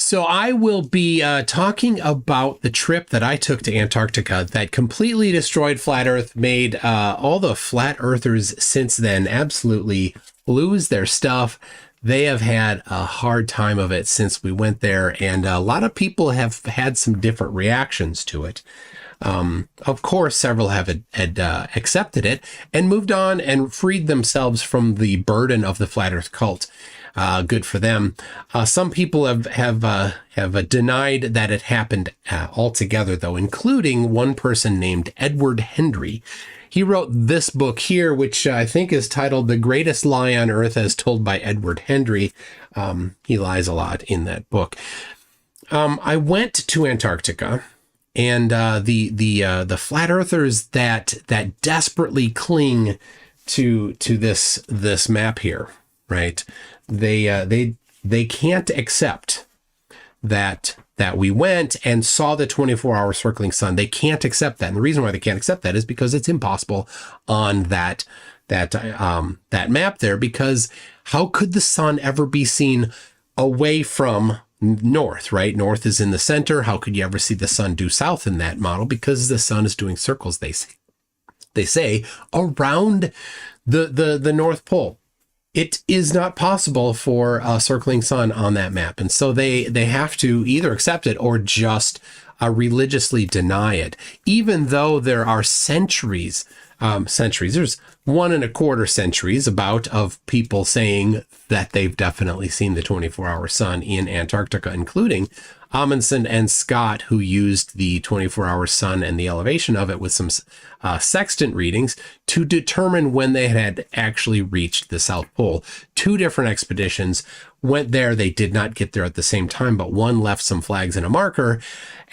So I will be talking about the trip that I took to Antarctica that completely destroyed Flat Earth, made all the Flat Earthers since then absolutely lose their stuff. They have had a hard time of it since we went there, and a lot of people have had some different reactions to it. Of course, several have accepted it and moved on and freed themselves from the burden of the Flat Earth cult. Good for them. Some people have denied that it happened altogether, though, including one person named Edward Hendrie. He wrote this book here, which I think is titled The Greatest Lie on Earth as Told by Edward Hendrie. He lies a lot in that book. I went to Antarctica, and the flat earthers that desperately cling to this map here, right? They can't accept that we went and saw the 24-hour circling sun. They can't accept that. And the reason why they can't accept that is because it's impossible on that map there, because how could the sun ever be seen away from north, right? North is in the center. How could you ever see the sun due south in that model? Because the sun is doing circles, they say, around the North Pole. It is not possible for a circling sun on that map. And so they have to either accept it or just religiously deny it, even though there are centuries, there's 1.25 centuries about of people saying that they've definitely seen the 24-hour sun in Antarctica, including Amundsen and Scott, who used the 24-hour sun and the elevation of it with some sextant readings to determine when they had actually reached the South Pole. 2 different expeditions went there. They did not get there at the same time, but one left some flags and a marker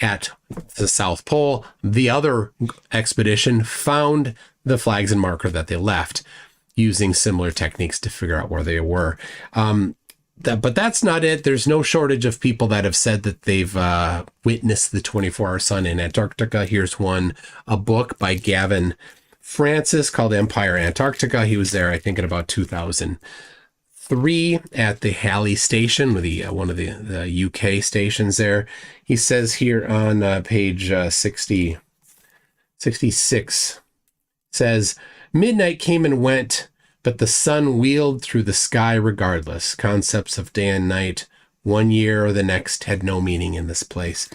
at the South Pole. The other expedition found the flags and marker that they left using similar techniques to figure out where they were. But that's not it. There's no shortage of people that have said that they've witnessed the 24-hour sun in Antarctica. Here's a book by Gavin Francis called Empire Antarctica. He was there, I think, in about 2003 at the Halley station, with one of the UK stations there. He says here on page 66, says, "Midnight came and went, but the sun wheeled through the sky regardless. Concepts of day and night, one year or the next, had no meaning in this place."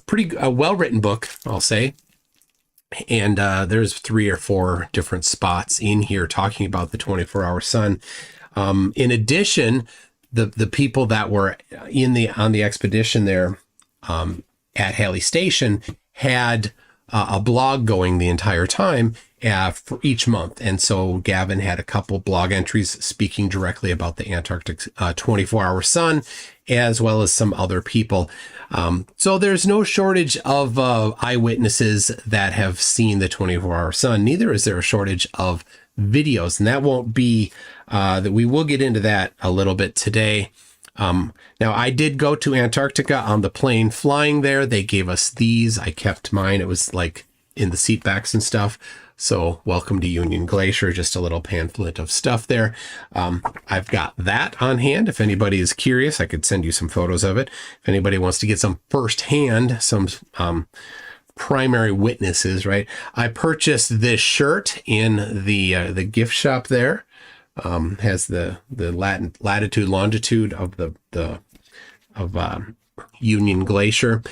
Pretty well-written book, I'll say. And there's 3 or 4 different spots in here talking about the 24-hour sun. In addition, the people that were on the expedition there at Halley Station had a blog going the entire time for each month. And so Gavin had a couple blog entries speaking directly about the Antarctic 24-hour sun, as well as some other people. So there's no shortage of eyewitnesses that have seen the 24-hour sun. Neither is there a shortage of videos. And that won't be, that we will get into that a little bit today. Now, I did go to Antarctica on the plane flying there. They gave us these. I kept mine. It was like in the seat backs and stuff. So welcome to Union Glacier, just a little pamphlet of stuff there. I've got that on hand. If anybody is curious, I could send you some photos of it. If anybody wants to get some firsthand, some primary witnesses, right? I purchased this shirt in the gift shop there. Has the latitude, longitude of Union Glacier.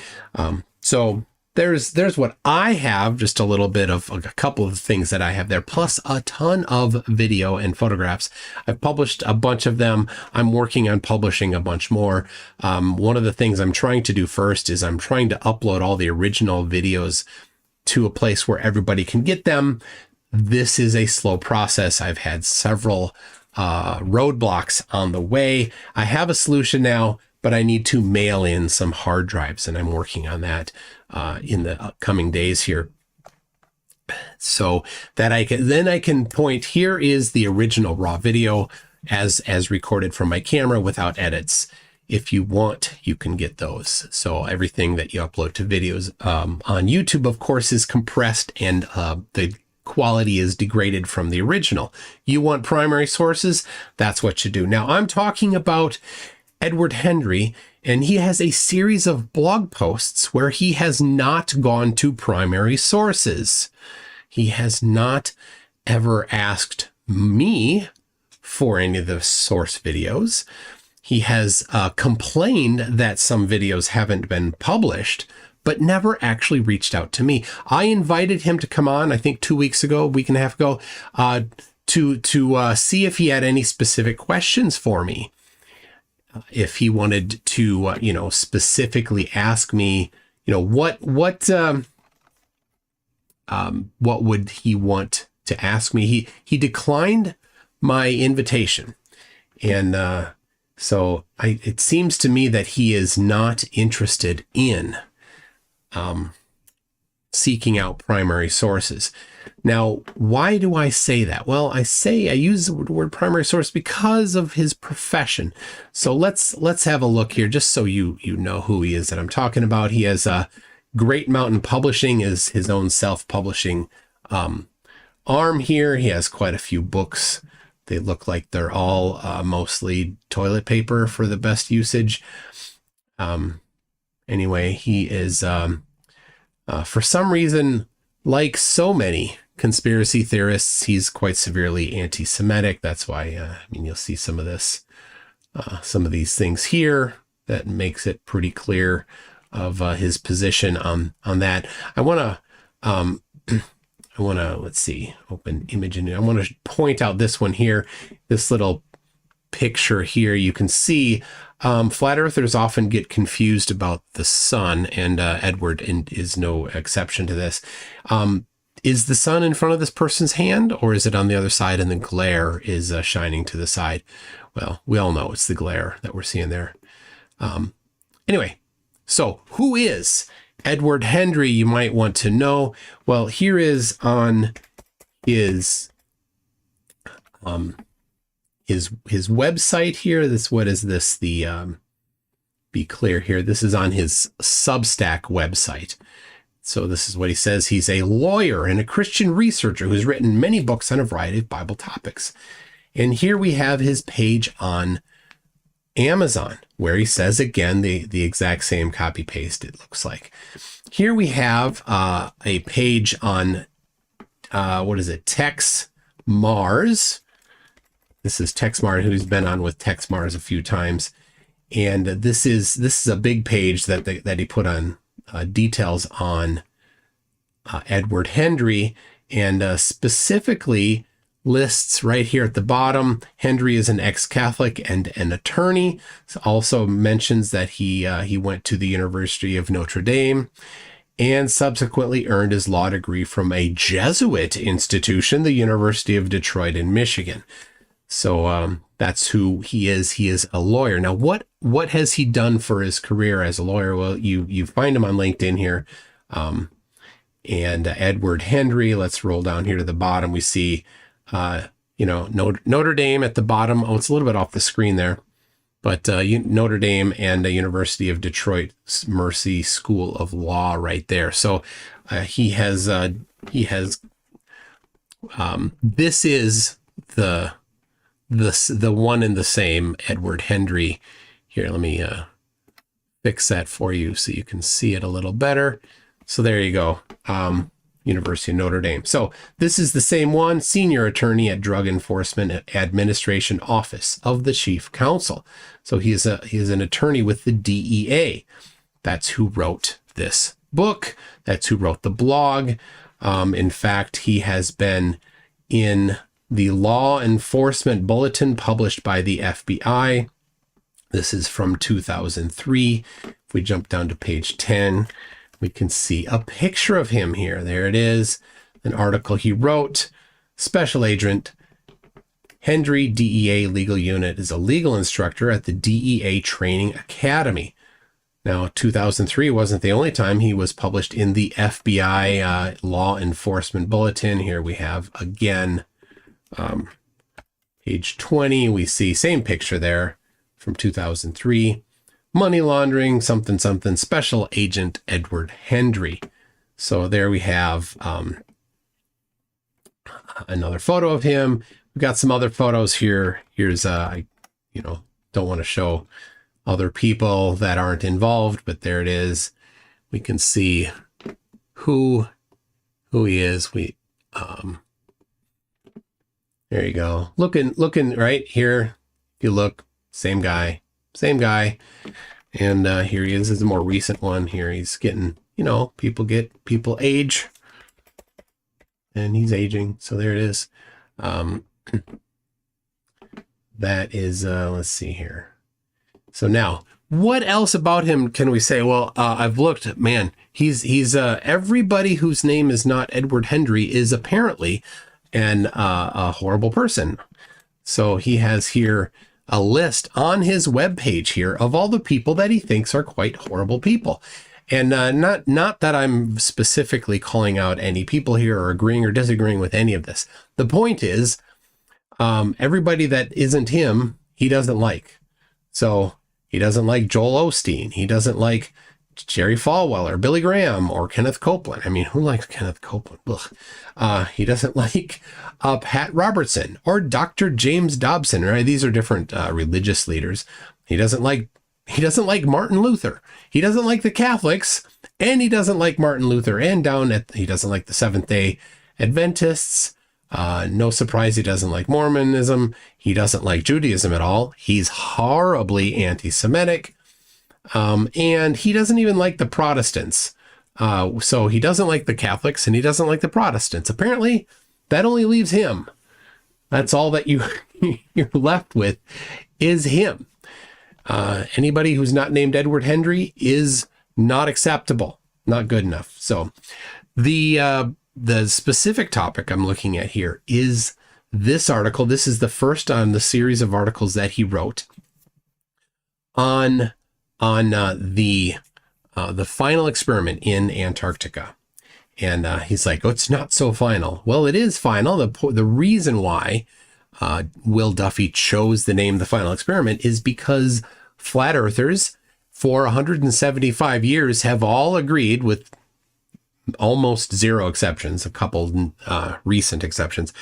So there's what I have, just a little bit of a couple of things that I have there, plus a ton of video and photographs. I've published a bunch of them. I'm working on publishing a bunch more. One of the things I'm trying to do first is I'm trying to upload all the original videos to a place where everybody can get them. This is a slow process. I've had several roadblocks on the way. I have a solution now, but I need to mail in some hard drives, and I'm working on that in the coming days here, so that I can point, here is the original raw video as recorded from my camera without edits. If you want, you can get those. So everything that you upload to videos on YouTube, of course, is compressed, and the quality is degraded from the original. You want primary sources? That's what you do. Now, I'm talking about Edward Hendrie, and he has a series of blog posts where he has not gone to primary sources. He has not ever asked me for any of the source videos. He has complained that some videos haven't been published, but never actually reached out to me. I invited him to come on, I think 2 weeks ago, a week and a half ago, to see if he had any specific questions for me. If he wanted to, specifically ask me, what would he want to ask me? He declined my invitation, and so it seems to me that he is not interested in seeking out primary sources. Now, why do I say that? Well, I use the word primary source because of his profession. So let's have a look here, just so you know who he is that I'm talking about. He has Great Mountain Publishing is his own self-publishing arm here. He has quite a few books. They look like they're all mostly toilet paper for the best usage. Anyway, he is, for some reason, like so many conspiracy theorists, he's quite severely anti-Semitic. That's why, you'll see some of this, some of these things here that makes it pretty clear of his position on that. I want to, let's see, open image. And I want to point out this one here, this little picture here. You can see flat earthers often get confused about the sun, and Edward is no exception to this. Is the sun in front of this person's hand, or is it on the other side and the glare is shining to the side? Well, we all know it's the glare that we're seeing there. Anyway, so who is Edward Hendrie, you might want to know? Well, here is on his website here. What is this? Be clear here. This is on his Substack website. So this is what he says. He's a lawyer and a Christian researcher who's written many books on a variety of Bible topics. And here we have his page on Amazon, where he says, again, the exact same copy paste, it looks like. Here we have a page on, Tex Mars. This is Tex Mars, who's been on with Tex Mars a few times. And this is a big page that he put on details on Edward Hendrie, and specifically lists right here at the bottom. Hendrie is an ex-Catholic and an attorney. Also mentions that he went to the University of Notre Dame and subsequently earned his law degree from a Jesuit institution, the University of Detroit in Michigan. So that's who he is. He is a lawyer. Now, what has he done for his career as a lawyer? Well, you find him on LinkedIn here. And Edward Hendrie, let's roll down here to the bottom. We see, Notre Dame at the bottom. Oh, it's a little bit off the screen there. But Notre Dame and the University of Detroit Mercy School of Law right there. So he has this is the one and the same Edward Hendrie. Here, let me fix that for you so you can see it a little better. So there you go. University of Notre Dame. So this is the same one, senior attorney at Drug Enforcement Administration Office of the Chief Counsel. So he is an attorney with the DEA. That's who wrote this book. That's who wrote the blog. In fact, he has been in the Law Enforcement Bulletin published by the FBI. This is from 2003. If we jump down to page 10, we can see a picture of him here. There it is. An article he wrote. Special Agent Hendrie, DEA Legal Unit, is a legal instructor at the DEA Training Academy. Now, 2003 wasn't the only time he was published in the FBI Law Enforcement Bulletin. Here we have, again, page 20. We see same picture there from 2003. Money laundering, something, something, Special Agent Edward Hendrie. So there we have another photo of him. We've got some other photos here. Here's, I don't want to show other people that aren't involved, but there it is. We can see who he is. There you go. Looking right here. If you look, same guy. And here he is. This is a more recent one here. He's getting, people age, and he's aging. So there it is. That is, let's see here. So now, what else about him can we say? Well, I've looked, man, he's everybody whose name is not Edward Hendrie is apparently a horrible person. So he has here a list on his webpage here of all the people that he thinks are quite horrible people. And not that I'm specifically calling out any people here or agreeing or disagreeing with any of this. The point is, everybody that isn't him, he doesn't like. So he doesn't like Joel Osteen. He doesn't like Jerry Falwell or Billy Graham or Kenneth Copeland. I mean, who likes Kenneth Copeland? He doesn't like Pat Robertson or Dr. James Dobson, right? These are different religious leaders. He doesn't like Martin Luther. He doesn't like the Catholics, and he doesn't like Martin Luther. And he doesn't like the Seventh-day Adventists. No surprise, he doesn't like Mormonism. He doesn't like Judaism at all. He's horribly anti-Semitic. And he doesn't even like the Protestants. So he doesn't like the Catholics and he doesn't like the Protestants. Apparently, that only leaves him. That's all that you're left with is him. Anybody who's not named Edward Hendrie is not acceptable, not good enough. So the specific topic I'm looking at here is this article. This is the first on the series of articles that he wrote on the final experiment in Antarctica. And he's like, oh, it's not so final. Well, it is final. The reason why Will Duffy chose the name The Final Experiment is because flat earthers for 175 years have all agreed, with almost zero exceptions, a couple recent exceptions,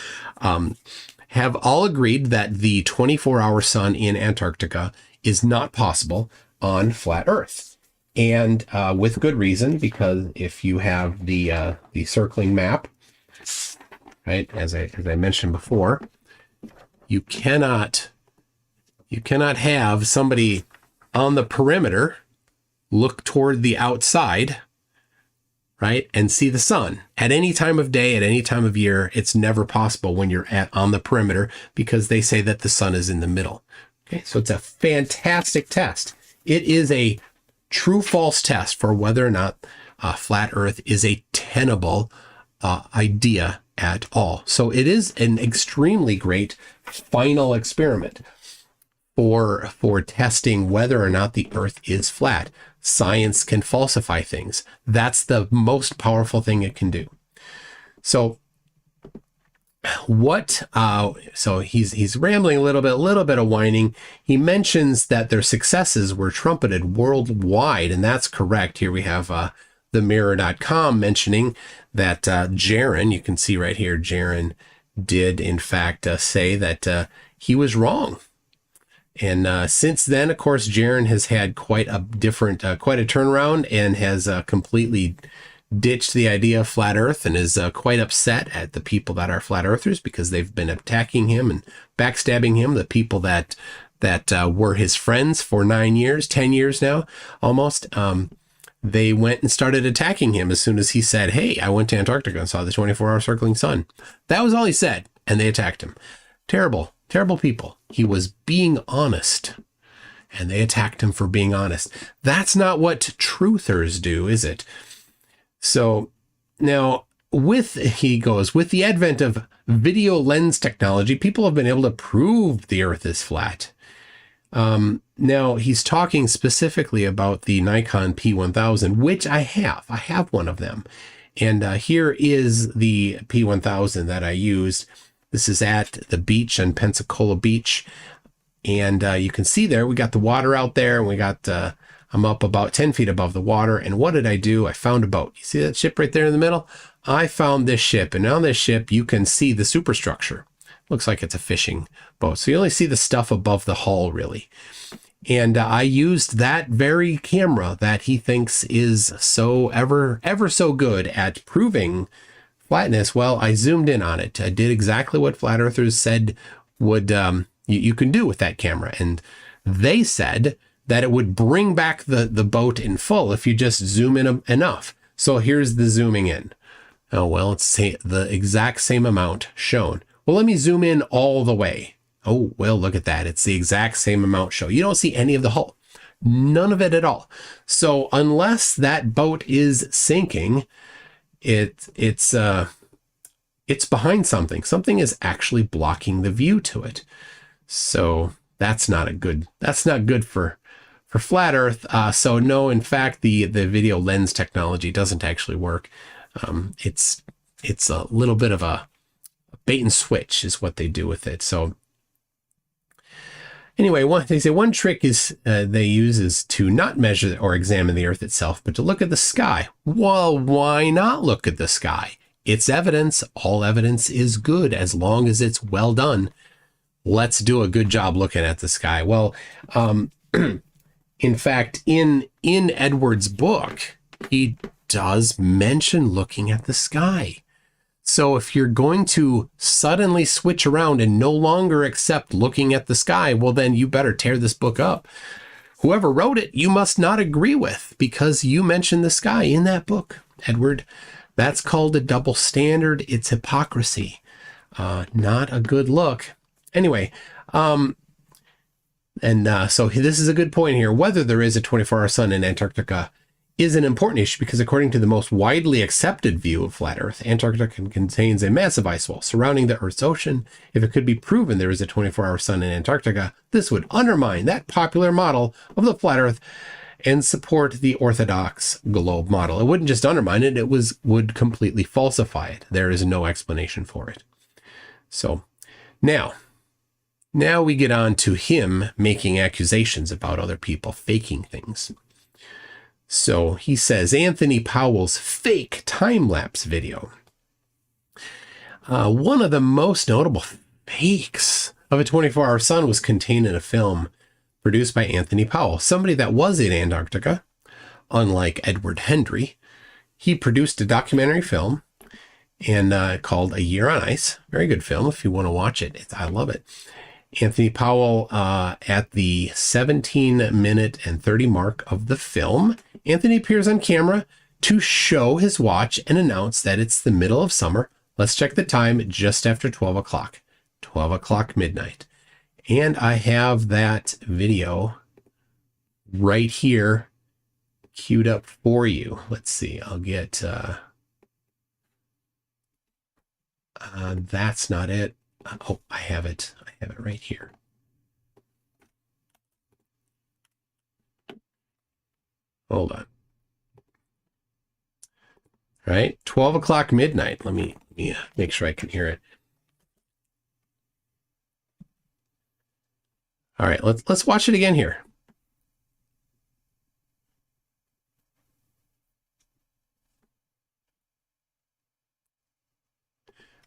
have all agreed that the 24-hour sun in Antarctica is not possible on flat Earth. And with good reason, because if you have the circling map, right, as I mentioned before, you cannot have somebody on the perimeter look toward the outside, right, and see the sun at any time of day, at any time of year. It's never possible when you're on the perimeter, because they say that the sun is in the middle. Okay, so it's a fantastic test. It is a true-false test for whether or not flat Earth is a tenable idea at all. So it is an extremely great final experiment for testing whether or not the Earth is flat. Science can falsify things. That's the most powerful thing it can do. So so he's rambling a little bit of whining. He mentions that their successes were trumpeted worldwide, and that's correct. Here we have themirror.com mentioning that Jaron, you can see right here, Jaron did in fact say that he was wrong. And since then, of course, Jaron has had quite a turnaround, and has completely ditched the idea of flat Earth, and is quite upset at the people that are flat earthers, because they've been attacking him and backstabbing him. The people that were his friends for 9 years, 10 years now, almost, they went and started attacking him as soon as he said, hey, I went to Antarctica and saw the 24-hour circling sun. That was all he said, and they attacked him. Terrible, terrible people. He was being honest, and they attacked him for being honest. That's not what truthers do, is it? So now with the advent of video lens technology, people have been able to prove the Earth is flat. Now he's talking specifically about the Nikon P1000, which I have one of them. And here is the P1000 that I used. This is at the beach on Pensacola Beach. And you can see there, we got the water out there, and we got, I'm up about 10 feet above the water. And what did I do? I found a boat. You see that ship right there in the middle? I found this ship, and on this ship, you can see the superstructure. Looks like it's a fishing boat. So you only see the stuff above the hull, really. And I used that very camera that he thinks is so ever so good at proving flatness. Well, I zoomed in on it. I did exactly what flat earthers said would you can do with that camera. And they said that it would bring back the boat in full if you just zoom in enough. So here's the zooming in. Oh, well, it's the exact same amount shown. Well, let me zoom in all the way. Oh, well, look at that. It's the exact same amount shown. You don't see any of the hull. None of it at all. So unless that boat is sinking, it's behind something. Something is actually blocking the view to it. So that's not good for flat Earth. So no, in fact, the video lens technology doesn't actually work. It's a little bit of a bait and switch is what they do with it. So anyway, they say one trick is they use is to not measure or examine the Earth itself, but to look at the sky. Well, why not look at the sky? It's evidence. All evidence is good as long as it's well done. Let's do a good job looking at the sky. Well, in fact, in Edward's book, he does mention looking at the sky. So if you're going to suddenly switch around and no longer accept looking at the sky, well, then you better tear this book up. Whoever wrote it, you must not agree with because you mentioned the sky in that book, Edward. That's called a double standard. It's hypocrisy. Not a good look. Anyway, so this is a good point here. Whether there is a 24-hour sun in Antarctica is an important issue because according to the most widely accepted view of flat Earth, Antarctica contains a massive ice wall surrounding the Earth's ocean. If it could be proven there is a 24-hour sun in Antarctica, this would undermine that popular model of the flat Earth and support the orthodox globe model. It wouldn't just undermine it, would completely falsify it. There is no explanation for it. So now we get on to him making accusations about other people faking things. So he says, Anthony Powell's fake time-lapse video. One of the most notable fakes of a 24-hour sun was contained in a film produced by Anthony Powell, somebody that was in Antarctica, unlike Edward Hendrie. He produced a documentary film and called A Year on Ice. Very good film if you want to watch it. I love it. Anthony Powell, at the 17-minute and 30 mark of the film, Anthony appears on camera to show his watch and announce that it's the middle of summer. Let's check the time, just after 12 o'clock, 12 o'clock midnight. And I have that video right here queued up for you. Let's see, I'll get, that's not it. Oh, I have it right here. Hold on. All right, 12 o'clock midnight. Let me make sure I can hear it. All right, let's watch it again here.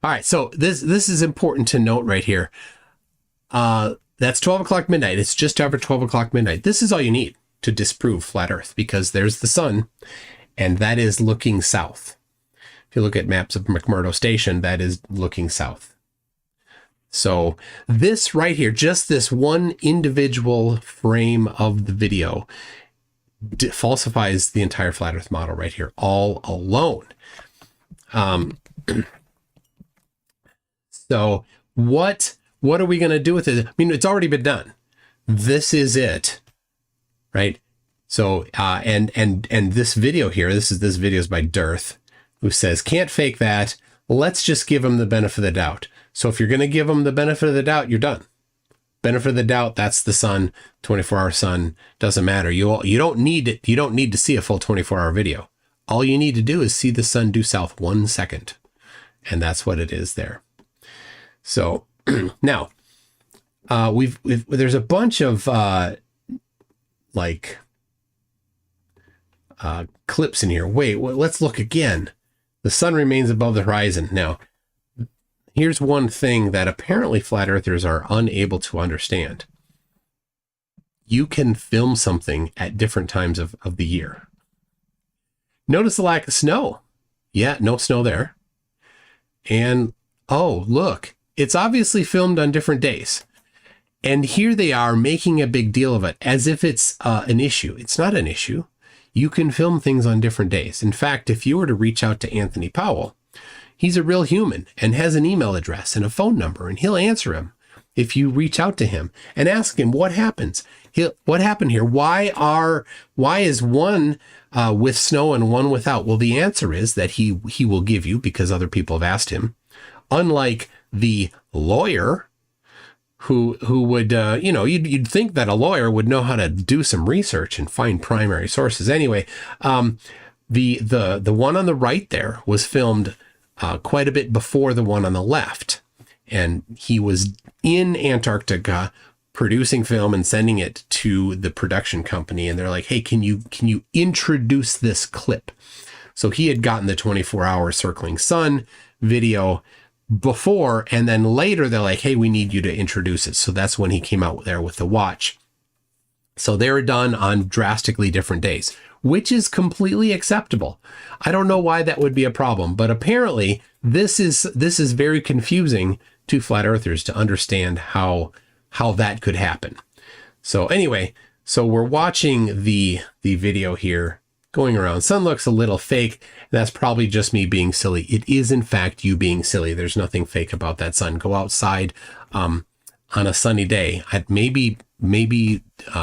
All right, so this is important to note right here. That's 12 o'clock midnight. It's just after 12 o'clock midnight. This is all you need to disprove flat Earth because there's the sun, and that is looking south. If you look at maps of McMurdo Station, that is looking south. So this right here, just this one individual frame of the video falsifies the entire flat Earth model right here, all alone. So what are we going to do with it? I mean, it's already been done. This is it, right? So, and this video here, this video is by Dearth, who says, can't fake that. Let's just give him the benefit of the doubt. So if you're going to give him the benefit of the doubt, you're done. Benefit of the doubt, that's the sun, 24-hour sun, doesn't matter. You don't need it. You don't need to see a full 24-hour video. All you need to do is see the sun due south 1 second. And that's what it is there. So now there's a bunch of clips in here. Wait, let's look again. The sun remains above the horizon. Now, here's one thing that apparently flat earthers are unable to understand. you can film something at different times of the year. Notice the lack of snow. Yeah, no snow there. And, oh, look, it's obviously filmed on different days. And here they are making a big deal of it as if it's an issue. It's not an issue. You can film things on different days. In fact, if you were to reach out to Anthony Powell, he's a real human and has an email address and a phone number, and he'll answer him if you reach out to him and ask him what happens. What happened here? Why is one with snow and one without? Well, the answer is that he will give you, because other people have asked him. Unlike the lawyer who would, you'd think that a lawyer would know how to do some research and find primary sources. Anyway, the one on the right there was filmed quite a bit before the one on the left. And he was in Antarctica producing film and sending it to the production company. And they're like, hey, can you introduce this clip? So he had gotten the 24-hour circling sun video before, and then later they're like, hey, we need you to introduce it. So that's when he came out there with the watch. So they were done on drastically different days, which is completely acceptable. I don't know why that would be a problem, but apparently this is very confusing to flat earthers to understand how that could happen. So anyway, so we're watching the video here going around. Sun looks a little fake. And that's probably just me being silly. It is in fact you being silly. There's nothing fake about that sun. Go outside on a sunny day. Maybe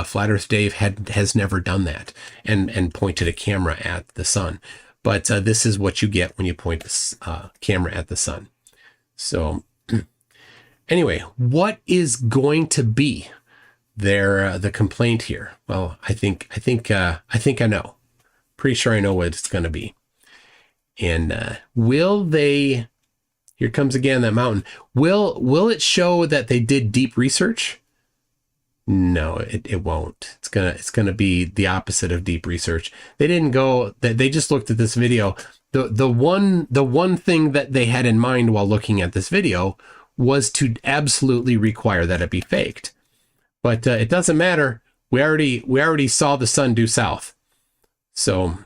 Flat Earth Dave has never done that and pointed a camera at the sun. But this is what you get when you point this camera at the sun. So anyway, what is going to be the complaint here? Well, I think I know. Pretty sure I know what it's going to be. And will they? Here comes again that mountain. Will it show that they did deep research? No, it won't. It's gonna be the opposite of deep research. They didn't go. They just looked at this video. The one thing that they had in mind while looking at this video was to absolutely require that it be faked. But it doesn't matter. We already saw the sun due south. So,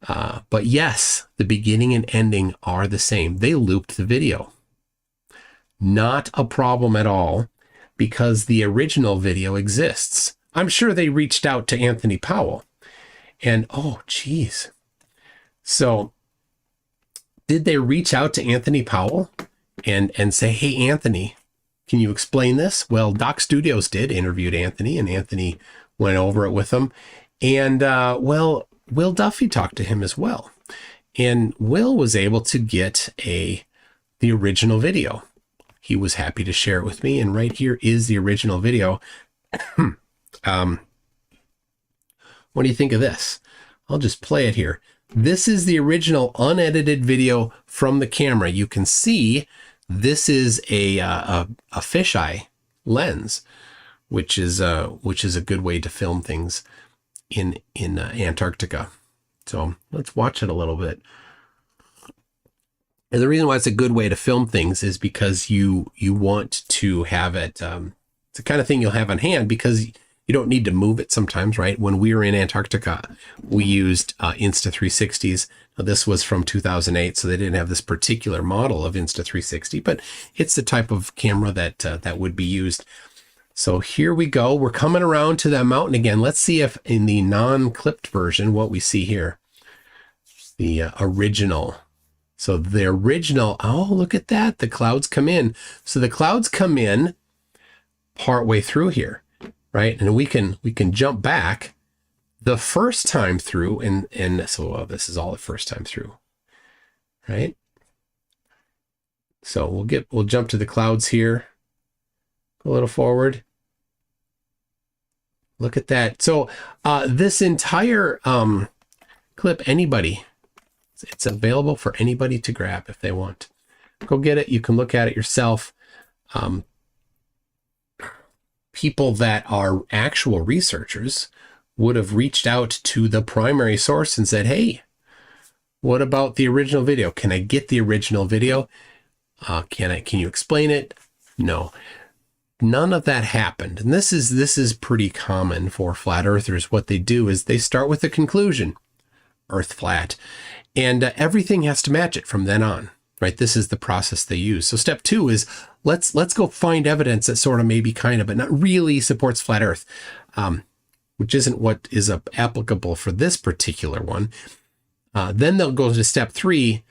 but yes, the beginning and ending are the same. They looped the video. Not a problem at all, because the original video exists. I'm sure they reached out to Anthony Powell. And, oh, geez. So, did they reach out to Anthony Powell and say, hey, Anthony, can you explain this? Well, Doc Studios interviewed Anthony, and Anthony went over it with them. And, Will Duffy talked to him as well. And Will was able to get the original video. He was happy to share it with me. And right here is the original video. What do you think of this? I'll just play it here. This is the original unedited video from the camera. You can see this is a fisheye lens, which is a good way to film things in Antarctica. So let's watch it a little bit. And the reason why it's a good way to film things is because you want to have it. It's the kind of thing you'll have on hand because you don't need to move it sometimes, right? When we were in Antarctica, we used Insta360s. Now, this was from 2008, so they didn't have this particular model of Insta360, but it's the type of camera that would be used. So here we go. We're coming around to that mountain again. Let's see if in the non-clipped version, what we see here, the original. So the original, oh, look at that. The clouds come in. So the clouds come in partway through here, right? And we can jump back the first time through. And so this is all the first time through, right? So we'll jump to the clouds here. Go a little forward. Look at that. So this entire clip, it's available for anybody to grab if they want. Go get it. You can look at it yourself. People that are actual researchers would have reached out to the primary source and said, hey, what about the original video? Can I get the original video? Can you explain it? No. none of that happened. And this is pretty common for flat earthers. What they do is they start with the conclusion, Earth flat, and everything has to match it from then on, right? This is the process they use. So step 2 is let's go find evidence that sort of maybe kind of, but not really supports flat Earth, which isn't what is applicable for this particular one. Then they'll go to step 3,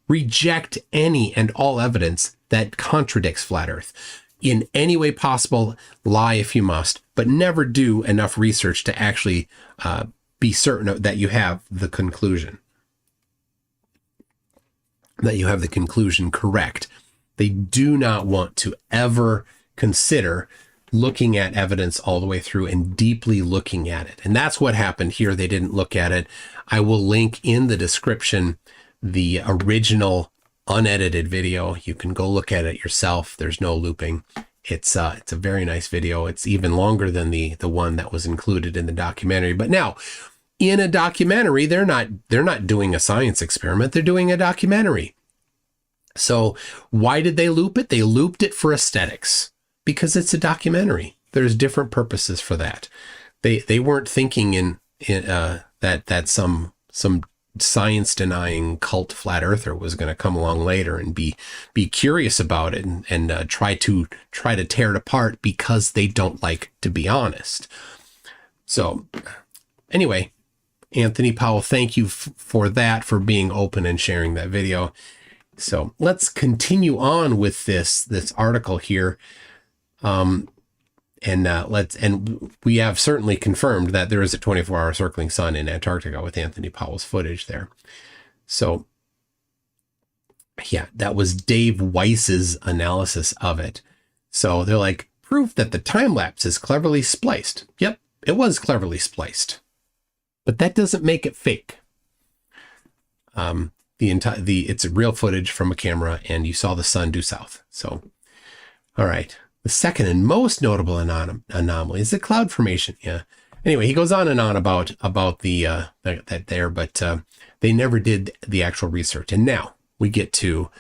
reject any and all evidence that contradicts flat Earth. In any way possible, lie if you must, but never do enough research to actually be certain that you have the conclusion. That you have the conclusion correct. They do not want to ever consider looking at evidence all the way through and deeply looking at it. And that's what happened here. They didn't look at it. I will link in the description the original unedited video. You can go look at it yourself. There's no looping. It's a very nice video. It's even longer than the one that was included in the documentary. But now, in a documentary, they're not doing a science experiment. They're doing a documentary. So why did they loop it? They looped it for aesthetics because it's a documentary. There's different purposes for that. They weren't thinking in that some science denying cult flat earther was going to come along later and be curious about it and try to tear it apart because they don't like to be honest. So anyway, Anthony Powell, thank you for that, for being open and sharing that video. So let's continue on with this article here. And we have certainly confirmed that there is a 24-hour circling sun in Antarctica with Anthony Powell's footage there. So yeah, that was Dave Weiss's analysis of it. So they're like, proof that the time lapse is cleverly spliced. Yep, it was cleverly spliced, but that doesn't make it fake. It's real footage from a camera, and you saw the sun due south. So, all right. The second and most notable anomaly is the cloud formation. Yeah. Anyway, he goes on and on about that there, but they never did the actual research. And now we get to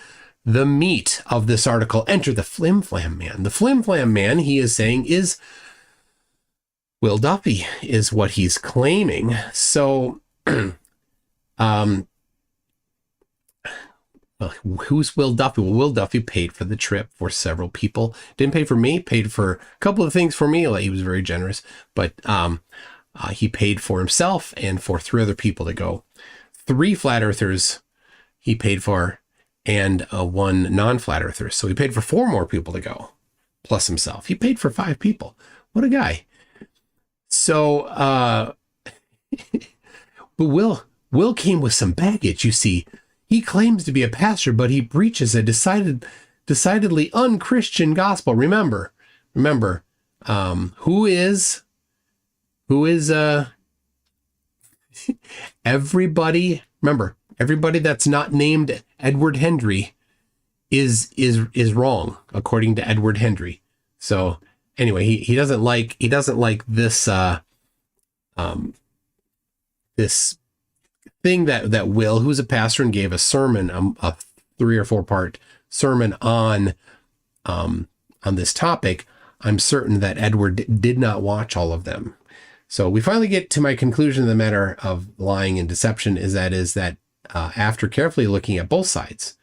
the meat of this article. Enter the Flim Flam Man. The Flim Flam Man, he is saying, is Will Duffy, is what he's claiming. So, who's Will Duffy? Well, Will Duffy paid for the trip for several people. Didn't pay for me, paid for a couple of things for me. Like, he was very generous, but he paid for himself and for 3 other people to go. 3 flat earthers he paid for, and 1 non-flat earther. So he paid for 4 more people to go, plus himself. He paid for 5 people. What a guy. So, but Will came with some baggage, you see. He claims to be a pastor, but he preaches a decidedly unchristian gospel. Remember, who is everybody? Remember, everybody that's not named Edward Hendrie is wrong, according to Edward Hendrie. So anyway, he doesn't like this this thing that Will, who's a pastor and gave a sermon, a 3 or 4 part sermon on this topic. I'm certain that Edward did not watch all of them. So we finally get to my conclusion of the matter of lying and deception is that after carefully looking at both sides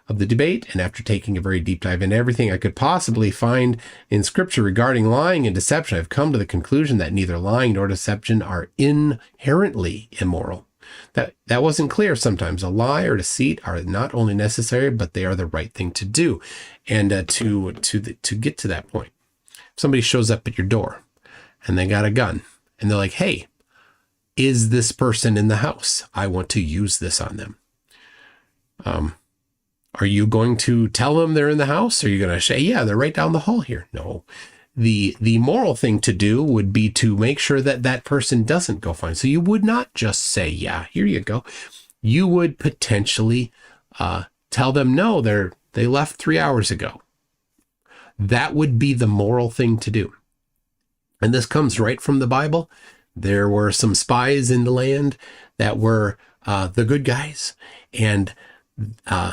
of the debate and after taking a very deep dive into everything I could possibly find in scripture regarding lying and deception, I've come to the conclusion that neither lying nor deception are inherently immoral. That wasn't clear sometimes. A lie or deceit are not only necessary, but they are the right thing to do. And to get to that point, somebody shows up at your door and they got a gun and they're like, hey, is this person in the house? I want to use this on them. Are you going to tell them they're in the house? Or are you going to say, yeah, they're right down the hall here? No. The moral thing to do would be to make sure that person doesn't go find. So you would not just say, yeah, here you go. You would potentially tell them, no, they left 3 hours ago. That would be the moral thing to do. And this comes right from the Bible. There were some spies in the land that were the good guys, and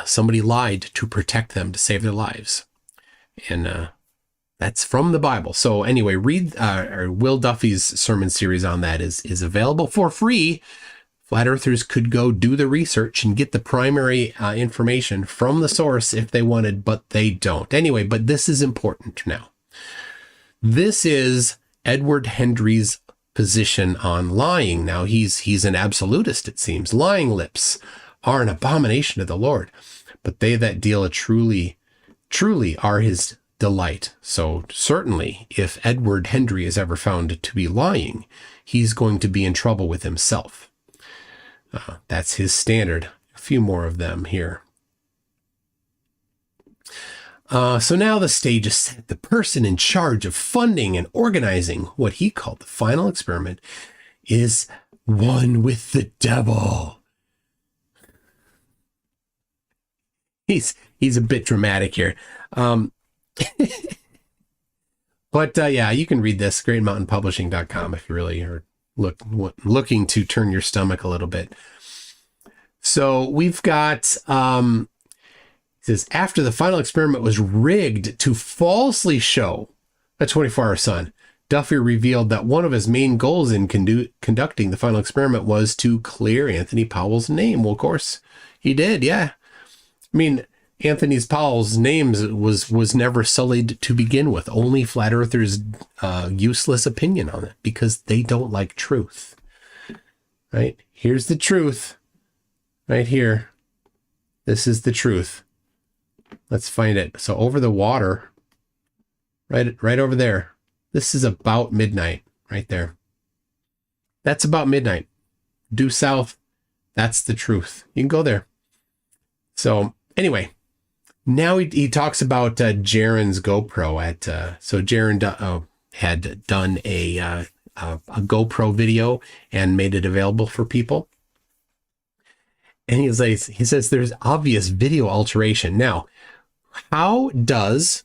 somebody lied to protect them, to save their lives. And That's from the Bible. So anyway, read Will Duffy's sermon series on that is available for free. Flat earthers could go do the research and get the primary information from the source if they wanted, but they don't. Anyway, but this is important now. This is Edward Hendrie's position on lying. Now, he's an absolutist, it seems. Lying lips are an abomination to the Lord, but they that deal truly are his delight. So certainly, if Edward Hendrie is ever found to be lying, he's going to be in trouble with himself. That's his standard. A few more of them here. So now the stage is set. The person in charge of funding and organizing what he called the final experiment is one with the devil. He's a bit dramatic here. But yeah, you can read this, greatmountainpublishing.com, if you really are looking to turn your stomach a little bit. So we've got... It says, after the final experiment was rigged to falsely show a 24-hour sun, Duffy revealed that one of his main goals in conducting the final experiment was to clear Anthony Powell's name. Well, of course, he did, yeah. I mean, Anthony Powell's name was never sullied to begin with. Only flat earthers' useless opinion on it, because they don't like truth. Right? Here's the truth. Right here. This is the truth. Let's find it. So over the water, right over there. This is about midnight, right there. That's about midnight. Due south, that's the truth. You can go there. So anyway, now he talks about Jaron's GoPro at. So Jaron had done a GoPro video and made it available for people. And he says there's obvious video alteration. Now, how does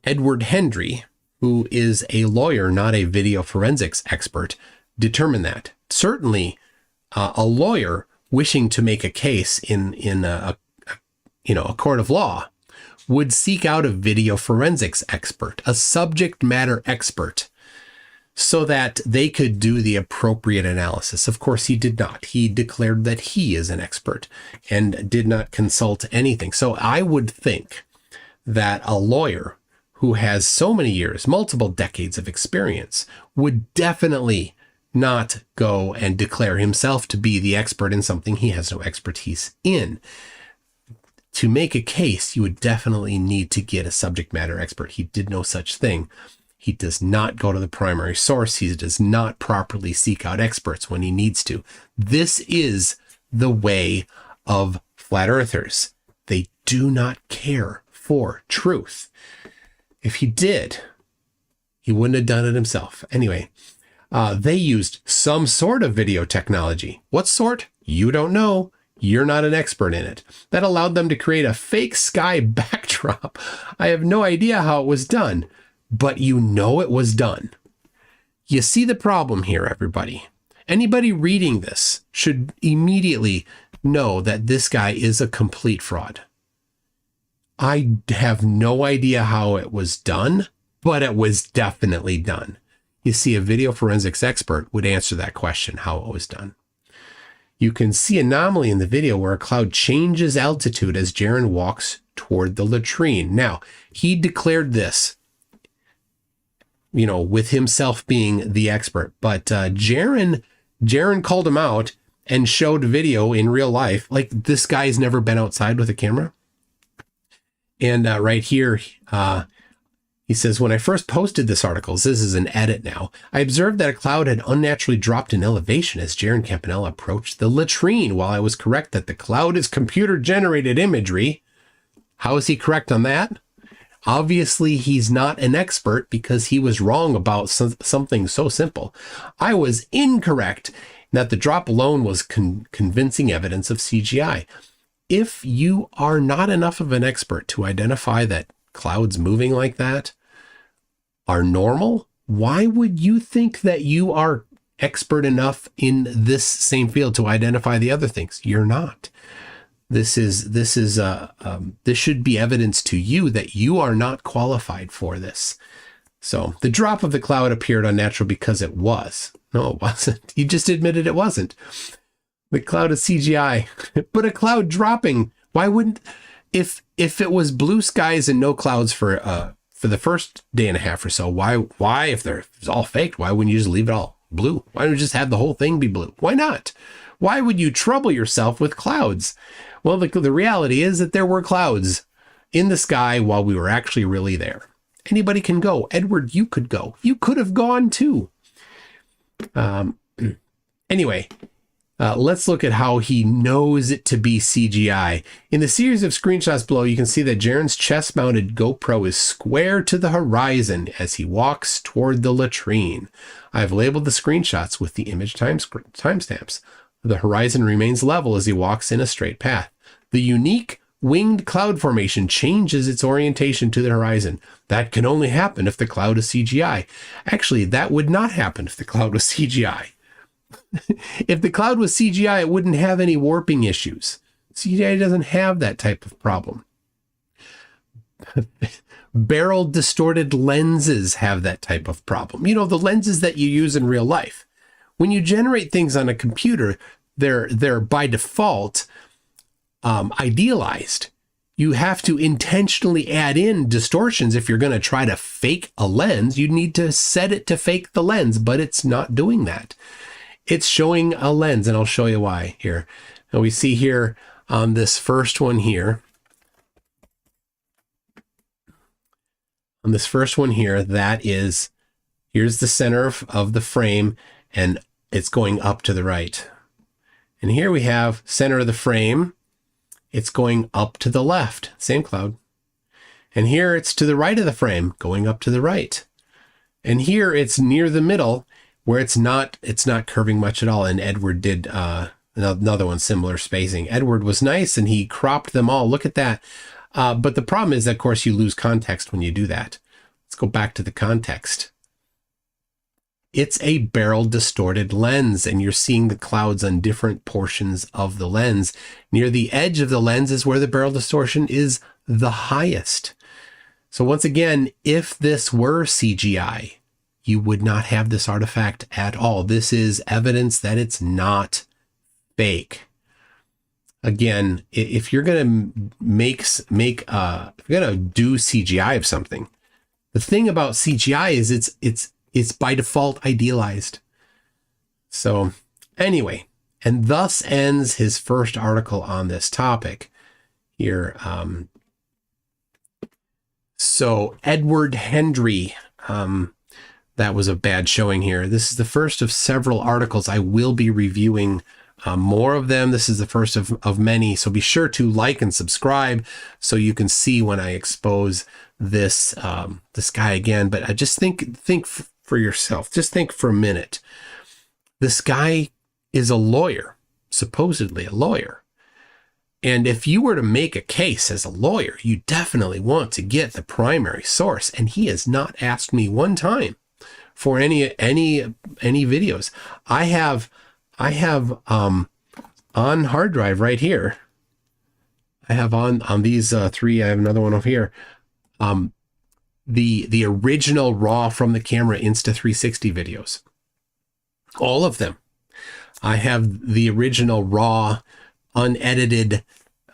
Edward Hendrie, who is a lawyer, not a video forensics expert, determine that? Certainly, a lawyer wishing to make a case in a court of law would seek out a video forensics expert, a subject matter expert, so that they could do the appropriate analysis. Of course, he did not. He declared that he is an expert and did not consult anything. So I would think that a lawyer who has so many years, multiple decades of experience, would definitely not go and declare himself to be the expert in something he has no expertise in. To make a case, you would definitely need to get a subject matter expert. He did no such thing. He does not go to the primary source. He does not properly seek out experts when he needs to. This is the way of flat earthers. They do not care for truth. If he did, he wouldn't have done it himself. Anyway, they used some sort of video technology. What sort? You don't know. You're not an expert in it. That allowed them to create a fake sky backdrop. I have no idea how it was done, but you know it was done. You see the problem here, everybody. Anybody reading this should immediately know that this guy is a complete fraud. I have no idea how it was done, but it was definitely done. You see, a video forensics expert would answer that question, how it was done. You can see anomaly in the video where a cloud changes altitude as Jaron walks toward the latrine. Now, he declared this, with himself being the expert, but Jaron called him out and showed video in real life. Like, this guy's never been outside with a camera. And right here, he says, when I first posted this article, this is an edit now, I observed that a cloud had unnaturally dropped in elevation as Jaron Campanella approached the latrine. While I was correct that the cloud is computer-generated imagery, how is he correct on that? Obviously, he's not an expert because he was wrong about something so simple. I was incorrect that the drop alone was convincing evidence of CGI. If you are not enough of an expert to identify that clouds moving like that are normal, why would you think that you are expert enough in this same field to identify the other things? You're not. This should be evidence to you that you are not qualified for this. So the drop of the cloud appeared unnatural because it was. No, it wasn't. You just admitted it wasn't. The cloud is CGI, but a cloud dropping. Why wouldn't, if it was blue skies and no clouds for the first day and a half or so, why if it's all faked, why wouldn't you just leave it all blue? Why don't you just have the whole thing be blue? Why not? Why would you trouble yourself with clouds? Well, the reality is that there were clouds in the sky while we were actually really there. Anybody can go. Edward, you could go. You could have gone too. Anyway, let's look at how he knows it to be CGI. In the series of screenshots below, you can see that Jaren's chest-mounted GoPro is square to the horizon as he walks toward the latrine. I've labeled the screenshots with the image timestamps. The horizon remains level as he walks in a straight path. The unique winged cloud formation changes its orientation to the horizon. That can only happen if the cloud is CGI. Actually, that would not happen if the cloud was CGI. If the cloud was CGI, it wouldn't have any warping issues. CGI doesn't have that type of problem. Barrel distorted lenses have that type of problem. You know, the lenses that you use in real life. When you generate things on a computer, they're by default idealized. You have to intentionally add in distortions if you're going to try to fake a lens. You need to set it to fake the lens, but it's not doing that. It's showing a lens, and I'll show you why here. Now we see here on this first one here, that is, here's the center of the frame, and it's going up to the right. And here we have center of the frame. It's going up to the left, same cloud. And here it's to the right of the frame, going up to the right. And here it's near the middle, where it's not curving much at all. And Edward did another one, similar spacing. Edward was nice, and he cropped them all. Look at that. But the problem is, of course, you lose context when you do that. Let's go back to the context. It's a barrel distorted lens, and you're seeing the clouds on different portions of the lens. Near the edge of the lens is where the barrel distortion is the highest. So once again, if this were CGI, you would not have this artifact at all. This is evidence that it's not fake. Again, if you're going to if you're going to do CGI of something, the thing about CGI is it's by default idealized. So anyway, and thus ends his first article on this topic here. So Edward Hendrie, that was a bad showing here. This is the first of several articles. I will be reviewing more of them. This is the first of many. So be sure to like and subscribe so you can see when I expose this guy again. But I just think for yourself. Just think for a minute. This guy is a lawyer, supposedly a lawyer. And if you were to make a case as a lawyer, you definitely want to get the primary source. And he has not asked me one time for any videos. I have on hard drive right here. I have on these three. I have another one over here. The original raw from the camera Insta360 videos, all of them. I have the original raw unedited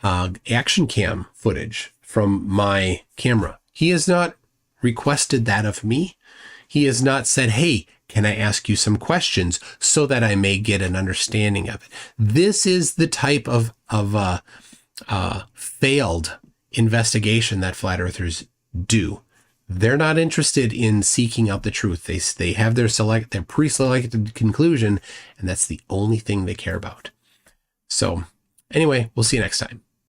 action cam footage from my camera. He has not requested that of me. He has not said, hey, can I ask you some questions so that I may get an understanding of it? This is the type of failed investigation that flat earthers do. They're not interested in seeking out the truth. They have their pre-selected conclusion, and that's the only thing they care about. So anyway, we'll see you next time.